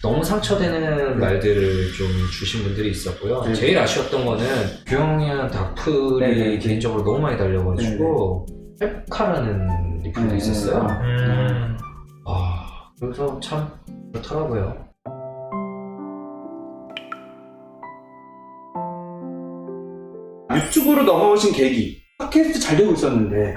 너무 상처되는 말들을 좀 주신 분들이 있었고요. 네. 제일 아쉬웠던 거는 규영이랑 닥플이 네. 개인적으로 너무 많이 달려가지고 헬카라는 리플도 있었어요. 그래서 참 그렇더라고요. 유튜브로 넘어오신 계기. 팟캐스트 잘 되고 있었는데.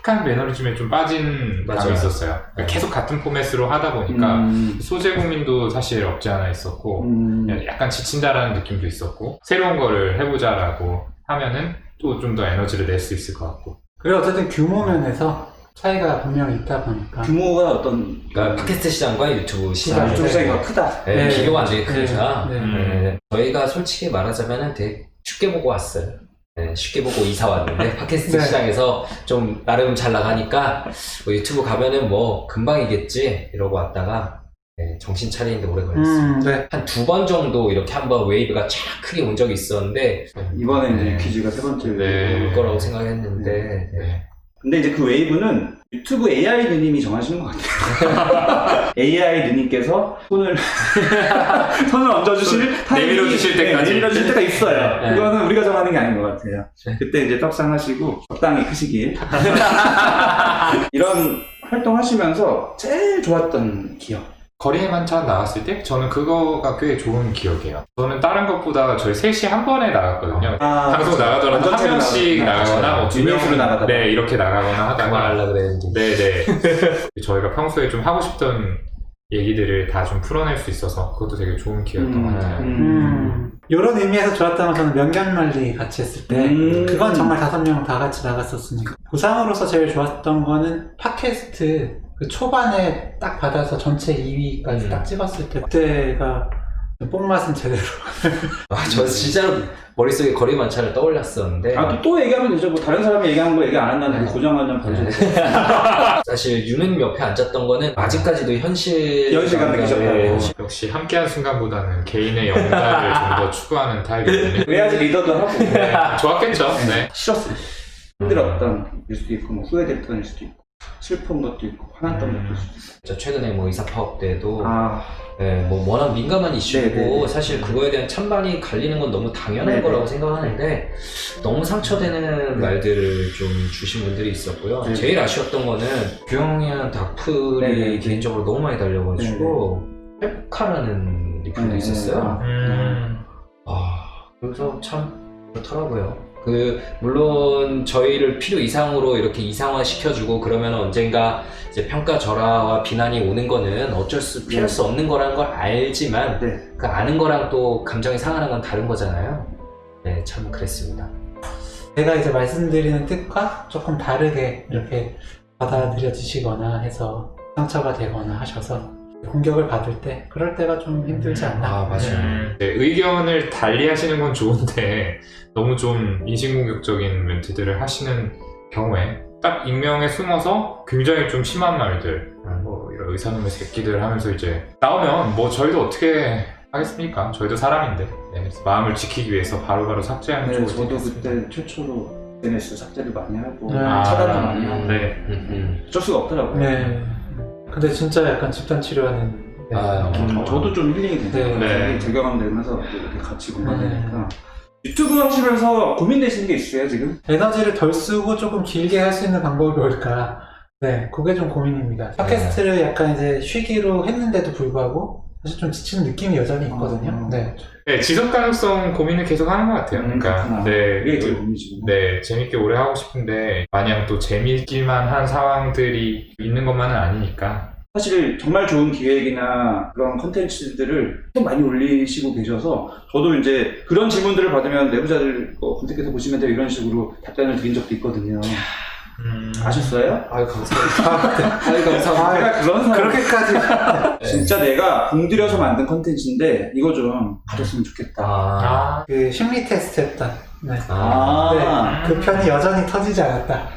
탁한 매너리즘에 좀 빠진 감이 맞아요. 있었어요. 그러니까 계속 같은 포맷으로 하다 보니까 소재 고민도 사실 없지 않아 있었고 약간 지친다라는 느낌도 있었고 새로운 거를 해보자라고 하면은 또 좀 더 에너지를 낼 수 있을 것 같고. 그리고 어쨌든 규모 면에서 차이가 분명히 있다 보니까 규모가 어떤 그러니까 팟캐스트 시장과 유튜브 시장 유튜브 시장이 더 크다. 네, 비교가 안 되게 크죠. 네. 저희가 솔직히 말하자면 되게 쉽게 보고 왔어요. 네, 쉽게 보고 이사 왔는데 팟캐스트 네. 시장에서 좀 나름 잘 나가니까 뭐 유튜브 가면은 뭐 금방이겠지 이러고 왔다가 정신 차리는데 오래 걸렸어요. 네. 한 2번 정도 이렇게 한번 웨이브가 쫙 크게 온 적이 있었는데 이번에 네. 이제 퀴즈가 세 번째 네. 웨이브. 올 거라고 생각했는데 네. 근데 이제 그 웨이브는 유튜브 AI 누님이 정하시는 것 같아요. AI 누님께서 손을 얹어주실 내밀어 주실 때까지. 내밀어 주실 때가 있어요. 네. 이거는 우리가 정하는 게 아닌 것 같아요. 네. 그때 이제 떡상하시고 적당히 크시길. 이런 활동하시면서 제일 좋았던 기억. 거리의 만찬 나갔을 때 저는 그거가 꽤 좋은 기억이에요. 저는 다른 것보다 저희 셋이 한 번에 나갔거든요. 방송 나가더라도 한 완전체로 명씩 나가거나 뭐 2명 유닛으로 나가다가. 네, 이렇게 나가거나 하다가 그만하려고 그랬는데 네네 저희가 평소에 좀 하고 싶던 얘기들을 다 좀 풀어낼 수 있어서 그것도 되게 좋은 기회였던 것 같아요. 이런 의미에서 좋았던 건 저는 명견말리 같이 했을 때 그건 정말 5명 다 같이 나갔었으니까 보상으로서 제일 좋았던 거는 팟캐스트 그 초반에 딱 받아서 전체 2위까지 딱 찍었을 때 그때가 뽕맛은 제대로 저 진짜로 머릿속에 거리 만찬을 떠올렸었는데 또 얘기하면 되죠. 뭐 다른 사람이 얘기하는 거 얘기 안 한다는 고정관념 가지고. 사실 유는 옆에 앉았던 거는 아직까지도 현실감이 계셨다고. 역시 함께한 순간보다는 개인의 영달을 좀 더 추구하는 타입이거든요. 그래야지 리더도 하고. 네, 좋았겠죠. 네. 싫었어요. 힘들었던 일 수도 있고, 뭐 후회됐던 일 수도 있고, 슬픈 것도 있고, 화났던 것도 있고. 저 최근에 뭐 의사 파업 때도 아, 뭐 워낙 민감한 이슈고 네네네. 사실 그거에 대한 찬반이 갈리는 건 너무 당연한 네네. 거라고 생각하는데 너무 상처되는 말들을 좀 주신 분들이 있었고요. 네네. 제일 아쉬웠던 거는 규영이랑 닥플이 네네. 개인적으로 너무 많이 달려가지고 헬카라는 리플도 네네. 있었어요. 그래서 참 그렇더라고요. 물론 저희를 필요 이상으로 이렇게 이상화 시켜주고 그러면 언젠가 이제 평가절하와 비난이 오는 거는 피할 수 없는 거라는 걸 알지만 네. 그 아는 거랑 또 감정이 상하는 건 다른 거잖아요. 네, 참 그랬습니다. 제가 이제 말씀드리는 뜻과 조금 다르게 이렇게 받아들여지시거나 해서 상처가 되거나 하셔서 공격을 받을 때 그럴 때가 좀 힘들지 않나. 맞아요. 네, 의견을 달리 하시는 건 좋은데 너무 좀 인신공격적인 멘트들을 하시는 경우에 딱 익명에 숨어서 굉장히 좀 심한 말들 뭐 이런 의사놈의 새끼들 하면서 이제 나오면 뭐 저희도 어떻게 하겠습니까? 저희도 사람인데 네, 그래서 마음을 지키기 위해서 바로바로 삭제하는 네, 쪽으로 저도 택했습니다. 그때 최초로 SNS 삭제를 많이 하고, 아, 차단도 많이 하고. 네. 어쩔 수가 없더라고요. 네. 근데 진짜 약간 집단 치료하는 저도 좀 힐링이 되네요. 네. 재경험 되면서 이렇게 같이 네. 공부하니까. 유튜브 하시면서 고민되시는 게 있어요, 지금? 에너지를 덜 쓰고 조금 길게 할 수 있는 방법이 뭘까? 네, 그게 좀 고민입니다. 팟캐스트를 약간 이제 쉬기로 했는데도 불구하고 사실 좀 지치는 느낌이 여전히 있거든요. 네. 네, 지속 가능성 고민을 계속 하는 것 같아요. 그러니까 그렇구나. 네, 이게 제일 고민이시구나. 네, 재밌게 오래 하고 싶은데 마냥 또 재밌기만 한 상황들이 있는 것만은 아니니까. 사실 정말 좋은 기획이나 그런 컨텐츠들을 또 많이 올리시고 계셔서 저도 이제 그런 질문들을 받으면 내부자들 검색해서 보시면 돼요 이런 식으로 답변을 드린 적도 있거든요. 아셨어요? 아유 감사합니다. 아유 감사합니다. 내가 그런 사람 그렇게까지 진짜 내가 공들여서 만든 컨텐츠인데 이거 좀 가졌으면 좋겠다. 그 심리 테스트 했다. 네. 아. 네. 그 편이 여전히 터지지 않았다.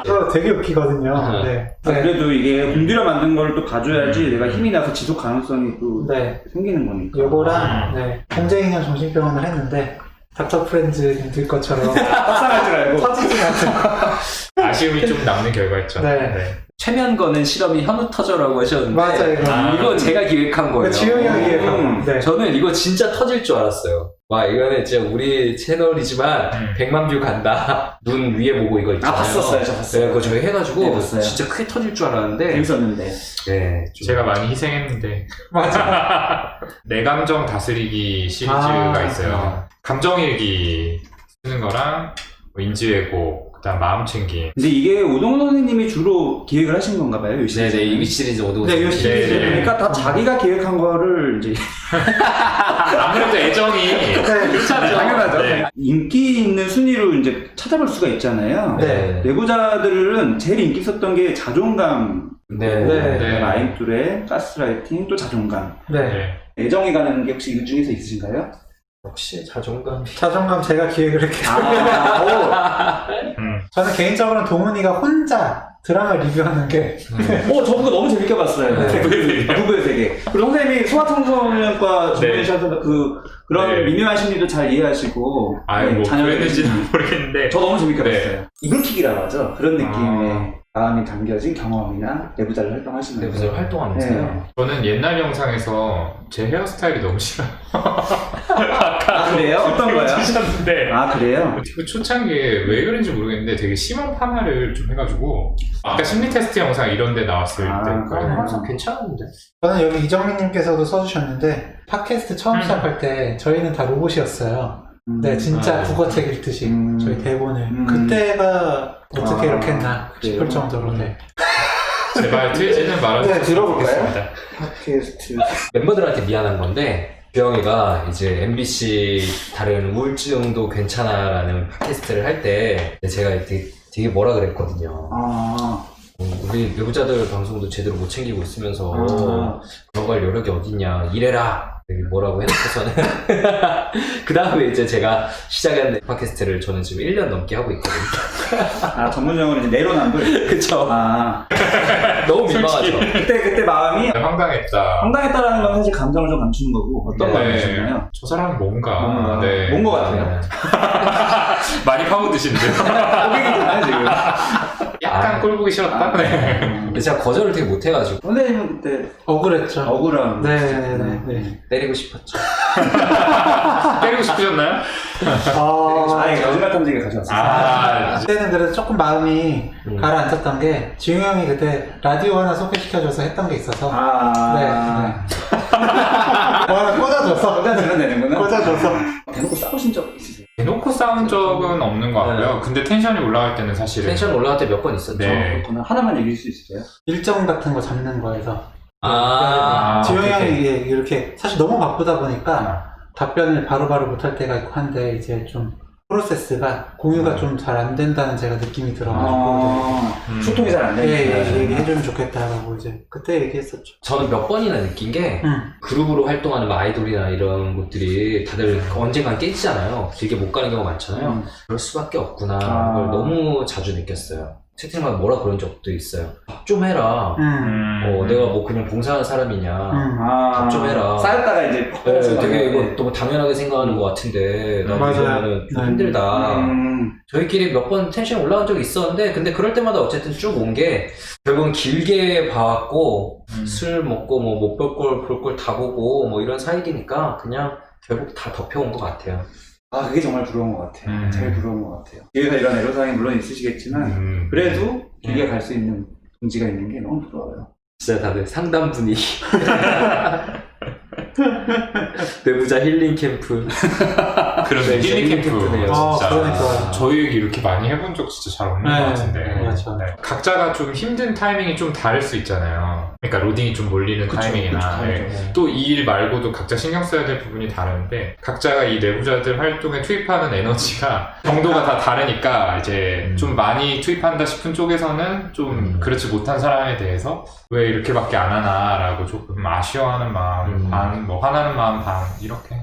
그거 되게 웃기거든요. 네. 그래도 이게 공들여 만든 걸 또 가져야지 내가 힘이 나서 지속 가능성이 또 네. 생기는 거니까. 요거랑 네. 공쟁이년 정신병원을 했는데 닥터 프렌즈들 것처럼 합상할 줄 알고. 터지지 않고 아쉬움이 좀 남는 결과였죠. 네. 최면 거는 실험이 현우 터져라고 하셨는데 맞아, 이거. 이거 제가 기획한 거예요. 지용이 형이 네. 저는 이거 진짜 터질 줄 알았어요. 와, 이거는 진짜 우리 채널이지만 100만 뷰 간다. 눈 위에 보고 이거 있잖아요. 봤었어요. 저 봤어요. 네, 그거 저희 해가지고 네, 봤어요. 진짜 크게 터질 줄 알았는데 재밌었는데. 네, 좀 제가 많이 희생했는데 맞아. 내 감정 다스리기 시리즈가 아, 있어요. 감정일기 쓰는 거랑 뭐 인지왜곡, 그다음 마음챙김. 근데 이게 오동훈 선생님이 주로 기획을 하신 건가 봐요, 이 시리즈. 네네, 이 시리즈 오도 네, 이 시리즈. 네. 그러니까 다 자기가 기획한 거를 이제 아무래도 애정이 당연하죠. 네. 인기 있는 순위로 이제 찾아볼 수가 있잖아요. 네. 내부자들은 제일 인기 있었던 게 자존감, 네. 네. 네. 마인뚜레, 가스라이팅, 또 자존감. 네. 네. 애정이 가는 게 혹시 이 중에서 있으신가요? 역시 자존감. 자존감 제가 기획을 했기 때문에. 음. 저는 개인적으로는 동훈이가 혼자 드라마 리뷰하는 게 저 그거 너무 재밌게 봤어요. 네. 부부의 세계. 그리고 선생님이 소아청소년과 네. 주무시면서 그런 네. 미묘한 심리도 잘 이해하시고 아유, 뭐 자녀들 그랬는지는 모르겠는데. 저 너무 재밌게 네. 봤어요. 이불킥이라고 하죠. 그런 느낌의 아. 마음이 담겨진 경험이나 내부자를 활동하시면서 내부자를 활동하면서요. 네. 저는 옛날 영상에서 제 헤어스타일이 너무 싫어요. 아 그래요? 어떤 거요? 주셨는데 아 그래요? 그 초창기에 왜 그런지 모르겠는데 되게 심한 파마를 좀 해가지고 아까 심리 테스트 영상 이런 데 나왔을 아, 때 항상 괜찮은데. 저는 여기 이정민님께서도 써주셨는데 팟캐스트 처음 시작할 때 저희는 다 로봇이었어요. 네, 진짜 아, 국어책 읽듯이 저희 대본을 그때가 어떻게 아, 이렇게 했나 그래요? 싶을 정도로 네. 제발 틀지는 말아주셨으면 네, 들어볼까요? 좋겠습니다. 팟캐스트 멤버들한테 미안한 건데 주영이가 이제 MBC 다른 우울증도 괜찮아라는 팟캐스트를 할 때 제가 되게 뭐라 그랬거든요. 아 우리 내부자들 방송도 제대로 못 챙기고 있으면서 아. 그런 걸 여력이 어딨냐 이래라 되게 뭐라고 해놓고서는 그 다음에 이제 제가 시작한 팟캐스트를 저는 지금 1년 넘게 하고 있거든요. 전문용어로 이제 내로남불. 그쵸? 아 너무 민망하죠. 그때 마음이 황당했다. 황당했다라는 건 사실 감정을 좀 감추는 거고 어떤 네. 마음이셨나요? 저 사람은 뭔가. 뭔가 네. 뭔 거 같아요? 네. 많이 파고드신데요. 고객이잖아요 지금. 약간 아. 꼴보기 싫었다. 네. 근데 제가 거절을 되게 못해가지고 선생님은 그때 억울했죠. 억울함. 네. 때리고 싶었죠. 때리고 싶으셨나요? 아니 거짓말 탐지기 가져왔어요. 그때는 그래도 조금 마음이 가라앉았던 게 지웅 형이 그때 라디오 하나 소개시켜줘서 했던 게 있어서 뭐 하나 꽂아줘서 일단 드러내는구나. 꽂아줘서 대놓고 싸우신 적 있으세요? 대놓고 싸운 적은 없는 것 같고요. 근데 텐션이 올라갈 때는 사실은. 텐션 올라갈 때 몇 번 있었죠. 네. 그렇구나. 하나만 얘기할 수 있으세요? 일정 같은 거 잡는 거에서 아, 지용 오케이, 형이 오케이. 이게 이렇게 사실 너무 바쁘다 보니까 답변을 바로바로 못할 때가 있고 한데 이제 좀 프로세스가 공유가 좀 잘 안 된다는 제가 느낌이 들어가지고 소통이 잘 안 되니까. 얘기해주면 좋겠다라고 이제 그때 얘기했었죠. 저는 몇 번이나 느낀 게 그룹으로 활동하는 뭐 아이돌이나 이런 것들이 다들 언젠간 깨지잖아요. 길게 못 가는 경우가 많잖아요. 그럴 수밖에 없구나. 그걸 너무 자주 느꼈어요. 채팅방에 뭐라 그런 적도 있어요. 밥 좀 해라. 내가 뭐 그냥 봉사하는 사람이냐. 답 좀 해라. 쌓였다가 이제 네, 되게 이거 너무 당연하게 생각하는 것 같은데 나 맞아요. 이러면은 좀 네. 힘들다. 저희끼리 몇 번 텐션이 올라간 적이 있었는데 근데 그럴 때마다 어쨌든 쭉 온 게 결국은 길게 봐왔고 술 먹고 뭐 못 볼 걸 볼 걸 다 보고 뭐 이런 사이기니까 그냥 결국 다 덮여온 것 같아요. 그게 정말 부러운 것 같아요. 제일 부러운 것 같아요. 뒤에서 이런 애로사항이 물론 있으시겠지만 그래도 길게 갈 수 있는 동지가 있는 게 너무 부러워요. 진짜 다들 상담 분위기. 내부자 힐링 캠프. 그런 네, 힐링 캠프네요, 진짜. 그러니까. 저희 얘기 이렇게 많이 해본 적 진짜 잘 없는 네, 것 같은데. 맞죠. 네. 각자가 좀 힘든 타이밍이 좀 다를 수 있잖아요. 그러니까 로딩이 좀 몰리는 타이밍이나. 네. 또 이 일 말고도 각자 신경 써야 될 부분이 다른데 각자가 이 내부자들 활동에 투입하는 에너지가 정도가 다 다르니까 이제 좀 많이 투입한다 싶은 쪽에서는 좀 그렇지 못한 사람에 대해서 왜 이렇게밖에 안 하나 라고 조금 아쉬워하는 마음 반, 뭐 화나는 마음 반 이렇게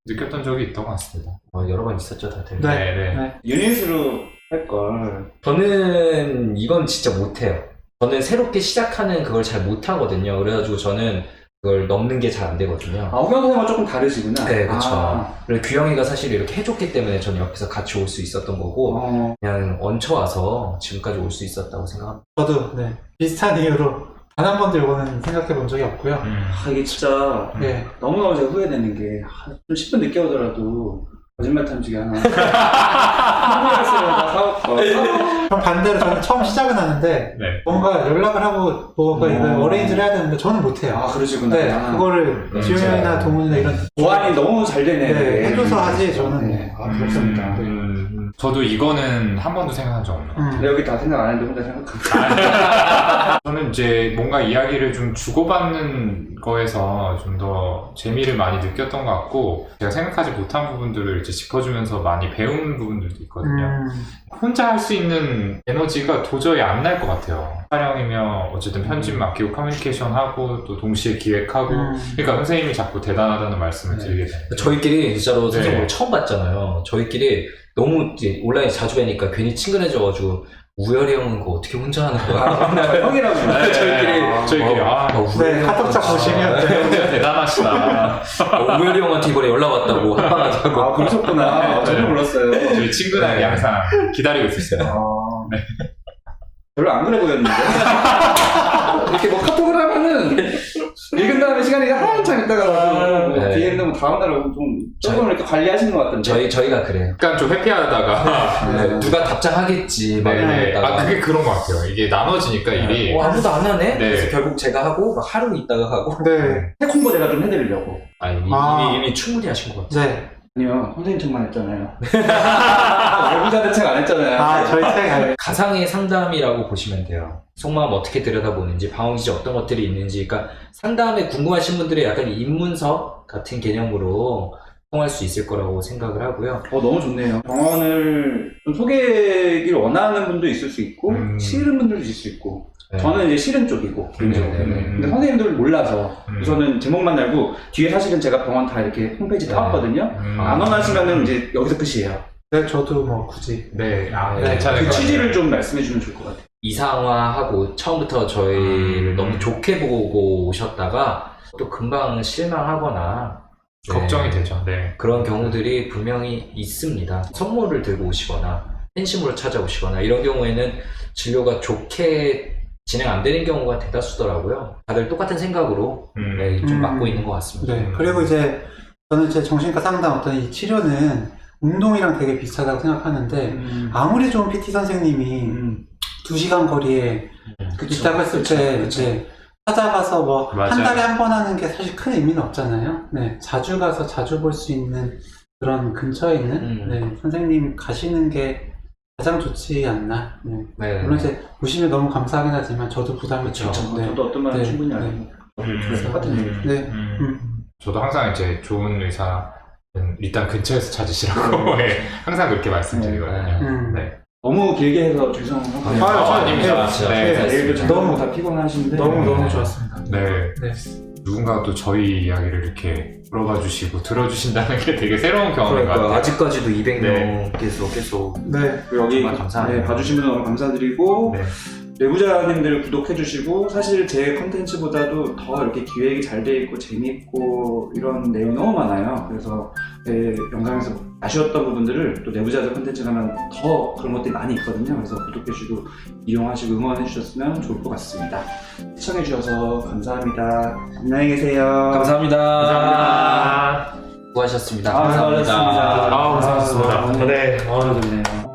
느꼈던 적이 있던 것 같습니다. 여러 번 있었죠 다들. 네. 유닛으로 할 걸. 저는 이건 진짜 못해요. 저는 새롭게 시작하는 그걸 잘 못하거든요. 그래가지고 저는 그걸 넘는 게 잘 안 되거든요. 호경 선생님과 조금 다르시구나. 네, 그쵸. 아. 그리고 규영이가 사실 이렇게 해줬기 때문에 저는 옆에서 같이 올 수 있었던 거고, 그냥 얹혀와서 지금까지 올 수 있었다고 생각합니다. 저도 네, 비슷한 이유로 단 한 번도 이거는 생각해 본 적이 없고요. 이게 진짜 네. 너무너무 제가 후회되는 게, 좀 10분 늦게 오더라도 거짓말 탐지기 하나. 그럼 반대로 저는 처음 시작은 하는데 네. 뭔가 연락을 하고 뭐가 이걸 어레인지를 해야 되는데 저는 못해요. 그러시구나. 네, 그거를 지훈이나 동훈이나 이런 보안이 너무 잘 되네. 네, 해줘서 하지 저는 네. 그렇습니다. 저도 이거는 한 번도 생각한 적 없는 것 같아요. 근데 여기 다 생각 안 했는데 혼자 생각합니다. 저는 이제 뭔가 이야기를 좀 주고받는 거에서 좀 더 재미를 많이 느꼈던 것 같고, 제가 생각하지 못한 부분들을 이제 짚어주면서 많이 배운 부분들도 있거든요. 혼자 할 수 있는 에너지가 도저히 안 날 것 같아요. 촬영이며 어쨌든 편집 맡기고 커뮤니케이션 하고 또 동시에 기획하고, 그러니까 선생님이 자꾸 대단하다는 말씀을 드리게 되는. 저희끼리 진짜로 선생님을 네. 처음 봤잖아요. 저희끼리 너무 이제 온라인 자주 뵈니까 괜히 친근해져가지고 우열이 형은 그거 어떻게 혼자 하는 거야? 형이라고. 저희끼리 네, 카톡창 보시면 진짜 대단하시다. 우열이 형한테 이번에 연락 왔다고 합방하자고. 그러셨구나. 전혀 몰랐어요. 저희 친근하게 네. 항상 기다리고 있었어요. 네. 별로 안 그래 보였는데. 이렇게 뭐 카톡을 하면은 읽은 다음에 시간이 한참 있다가 네. DM 되면 다음 날 오고 조금 이렇게 관리하시는 것 같던데. 저희가 그래요. 약간 좀 회피하다가 네, 누가 답장하겠지 막 네. 이러다가 그게 그런 것 같아요. 이게 나눠지니까 일이 아무도 안 하네? 네. 그래서 결국 제가 하고 막 하루 있다가 하고 네, 책 홍보 제가 좀 해드리려고. 이미 충분히 하신 것 같아요. 네. 아니요, 선생님 책만 했잖아요. 외부자들 책 안 했잖아요. 저희 책 가상의 상담이라고 보시면 돼요. 속마음 어떻게 들여다보는지, 방어기제 어떤 것들이 있는지, 그러니까 상담에 궁금하신 분들의 약간 입문서 같은 개념으로 통할 수 있을 거라고 생각을 하고요. 너무 좋네요. 병원을 좀 소개를 원하는 분도 있을 수 있고, 싫은 분들도 있을 수 있고. 네. 저는 이제 싫은 쪽이고, 개인적으로. 근데 선생님들은 몰라서. 우선은 제목만 알고, 뒤에 사실은 제가 병원 다 이렇게 홈페이지 탔거든요. 안 원하시면은 이제 여기서 끝이에요. 네, 저도 뭐 굳이 네, 네. 괜찮을 그 것 취지를 좀 말씀해 주면 좋을 것 같아요. 이상화하고 처음부터 저희를 너무 좋게 보고 오셨다가 또 금방 실망하거나 걱정이 되죠. 네. 그런 경우들이 분명히 있습니다. 선물을 들고 오시거나 팬심으로 찾아오시거나 이런 경우에는 진료가 좋게 진행 안 되는 경우가 대다수더라고요. 다들 똑같은 생각으로 네, 좀 맡고 있는 것 같습니다. 네, 그리고 이제 저는 제 정신과 상담 어떤 이 치료는 운동이랑 되게 비슷하다고 생각하는데 아무리 좋은 PT 선생님이 2시간 거리에 있다고 했을 때 이제 찾아가서 뭐 한 맞아요. 달에 한 번 하는 게 사실 큰 의미는 없잖아요. 네, 자주 가서 자주 볼 수 있는 그런 근처에 있는 네, 선생님 가시는 게 가장 좋지 않나. 네. 네. 물론 이제 보시면 너무 감사하긴 하지만 저도 부담이 그쵸. 되죠. 네. 저도 어떤 말은 네, 충분히 네. 알고 똑같은 얘기. 네. 저도 항상 이제 좋은 의사는 일단 근처에서 찾으시라고 예, 항상 그렇게 말씀드리거든요. 네. 너무 길게 해서 죄송합니다. 아닙니다. 네. 내일도 너무 다 피곤하신데 너무 좋았습니다. 네. 네. 누군가 또 저희 이야기를 이렇게 물어봐 주시고 들어주신다는 게 되게 새로운 경험인 것 같아요. 아직까지도 200명께서 네. 계속 네. 여기 정말 감사합니다. 봐주신 분 너무 감사드리고 네. 내부자님들 구독해주시고 사실 제 컨텐츠보다도 더 이렇게 기획이 잘 돼 있고 재밌고 이런 내용이 너무 많아요. 그래서 제 영상에서 아쉬웠던 부분들을 또 내부자들 컨텐츠 가면 더 그런 것들이 많이 있거든요. 그래서 구독해주시고 이용하시고 응원해주셨으면 좋을 것 같습니다. 시청해주셔서 감사합니다. 안녕히 계세요. 감사합니다. 감사합니다. 수고하셨습니다. 감사합니다. 고생하셨습니다. 네. 좋네요.